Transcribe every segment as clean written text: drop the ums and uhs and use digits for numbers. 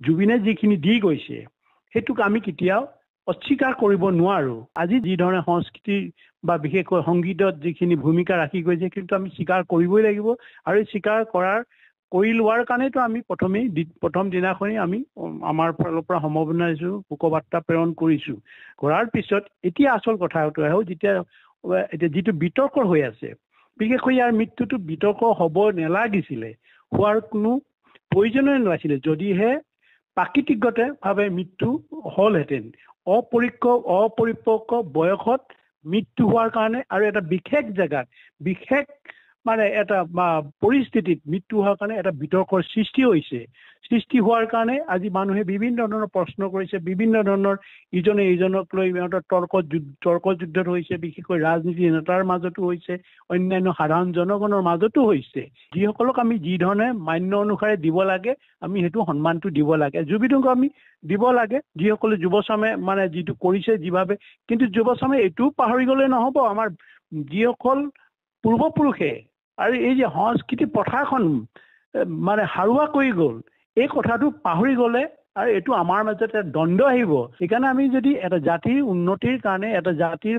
জুবিনে যিখিনি দি গৈছে সেইটোক আমি কেতিয়াও অস্বীকাৰ কৰিব নোৱাৰো। আজি যি ধৰণে সংস্কৃতি বা বিশেষকৈ সংগীতত যিখিনি ভূমিকা ৰাখি গৈছে কিন্তু আমি স্বীকাৰ কৰিবই লাগিব আৰু স্বীকাৰ কৰি লোৱাৰ কাৰণেতো আমি প্ৰথম দিনাখনেই আমি আমাৰ ফালৰ পৰা সমবেদনা দিছোঁ, শোকবাৰ্তা প্ৰেৰণ কৰিছোঁ। কৰাৰ পিছত এতিয়া আচল কথাটো আহে যেতিয়া যিটো বিতৰ্ক হৈ আছে, বিশেষকৈ ইয়াৰ মৃত্যুটো বিতৰ্ক হ'ব নালাগিছিলে, হোৱাৰ কোনো প্ৰয়োজনেই নাছিলে। যদিহে প্ৰাকৃতিকভাৱে মৃত্যু হ'লহেঁতেন, অপৰিপক্ক বয়সত মৃত্যু হোৱাৰ কাৰণে আৰু এটা বিশেষ জেগাত বিশেষ এটা পৰিস্থিতিত মৃত্যু হোৱাৰ কাৰণে এটা বিতৰ্কৰ সৃষ্টি হৈছে। সৃষ্টি হোৱাৰ কাৰণে আজি মানুহে বিভিন্ন ধৰণৰ প্ৰশ্ন কৰিছে, বিভিন্ন ধৰণৰ ইজনে ইজনক লৈ সিহঁতৰ তৰ্ক যুদ্ধত হৈছে, বিশেষকৈ ৰাজনীতি নেতাৰ মাজতো হৈছে, অন্যান্য সাধাৰণ জনগণৰ মাজতো হৈছে। যিসকলক আমি যি ধৰণে মান্য অনুসাৰে দিব লাগে আমি সেইটো সন্মানটো দিব লাগে, জুবিনক আমি দিব লাগে। যিসকলে যুৱচামে যিটো কৰিছে যিভাৱে, কিন্তু যুৱচামে এইটোও পাহৰি গ'লে নহ'ব আমাৰ যিসকল পূৰ্বপুৰুষে আৰু এই যে সংস্কৃতি পথাৰখন হাৰুৱা কৰি গ'ল, এই কথাটো পাহৰি গ'লে আৰু এইটো আমাৰ মাজত এটা দ্বন্দ্ব আহিব। সেইকাৰণে আমি যদি এটা জাতিৰ উন্নতিৰ কাৰণে, এটা জাতিৰ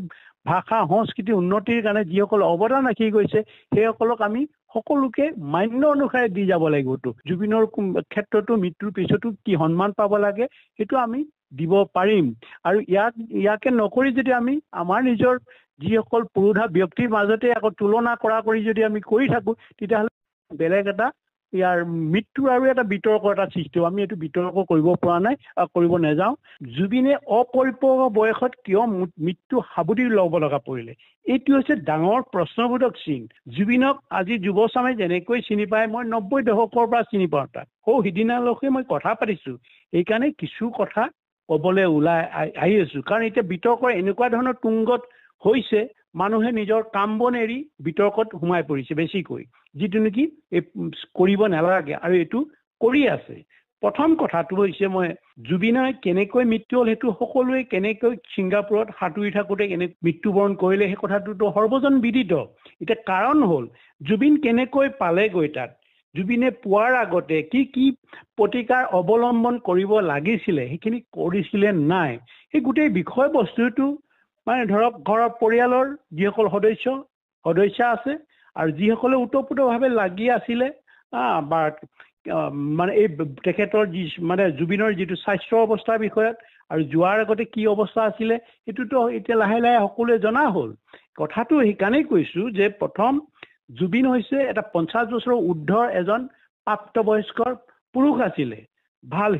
ভাষা সংস্কৃতি উন্নতিৰ কাৰণে যিসকল অৱদান ৰাখি গৈছে সেইসকলক আমি সকলোকে মান্য অনুসাৰে দি যাব লাগিবতো। জুবিনৰ ক্ষেত্ৰতো মৃত্যুৰ পিছতো কি সন্মান পাব লাগে সেইটো আমি দিব পাৰিম। আৰু ইয়াকে নকৰি যদি আমি আমাৰ নিজৰ যিসকল পুৰোধা ব্যক্তিৰ মাজতে আকৌ তুলনা কৰি যদি আমি কৰি থাকোঁ, তেতিয়াহ'লে বেলেগ এটা ইয়াৰ মৃত্যুৰ আৰু এটা বিতৰ্ক এটা সৃষ্টি হ'ব। আমি এইটো বিতৰ্ক কৰিব পৰা নাই আৰু কৰিব নাযাওঁ। জুবিনে অপৰিপক্ক বয়সত কিয় মৃত্যু সাবটি ল'ব লগা পৰিলে, এইটো হৈছে ডাঙৰ প্ৰশ্নবোধক চিন। জুবিনক আজি যুৱচামে যেনেকৈ চিনি পায়, মই 90 দশকৰ পৰা চিনি পাওঁ তাক। সিদিনালৈকে মই কথা পাতিছোঁ, সেইকাৰণে কিছু কথা ক'বলৈ ওলাই আহি আছোঁ। কাৰণ এতিয়া বিতৰ্কৰ এনেকুৱা ধৰণৰ তুংগত হৈছে, মানুহে নিজৰ কাম বন এৰি বিতৰ্কত সোমাই পৰিছে বেছিকৈ, যিটো নেকি কৰিব নালাগে আৰু এইটো কৰি আছে। প্ৰথম কথাটো হৈছে জুবিনৰ কেনেকৈ মৃত্যু হ'ল সেইটো সকলোৱে কেনেকৈ ছিংগাপুৰত সাঁতুৰি থাকোঁতে মৃত্যুবৰণ কৰিলে সেই কথাটোতো সৰ্বজন বিদিত। এতিয়া কাৰণ হ'ল জুবিন কেনেকৈ পালেগৈ তাত, জুবিনে পোৱাৰ আগতে কি প্ৰতিকাৰ অৱলম্বন কৰিব লাগিছিলে সেইখিনি কৰিছিলে নাই, সেই গোটেই বিষয়বস্তুটো ধৰক ঘৰৰ পৰিয়ালৰ যিসকল সদস্য আছে আৰু যিসকলে ওতঃপ্ৰোতভাৱে লাগি আছিলে বা এই তেখেতৰ জুবিনৰ যিটো স্বাস্থ্য অৱস্থাৰ বিষয়ত আৰু যোৱাৰ আগতে কি অৱস্থা আছিলে সেইটোতো এতিয়া লাহে লাহে সকলোৱে জনা হ'ল। কথাটো সেইকাৰণেই কৈছোঁ যে প্ৰথম জুবিন হৈছে এটা 50 বছৰৰ ঊৰ্ধৰ এজন প্ৰাপ্তবয়স্কৰ পুৰুষ আছিলে, ভাল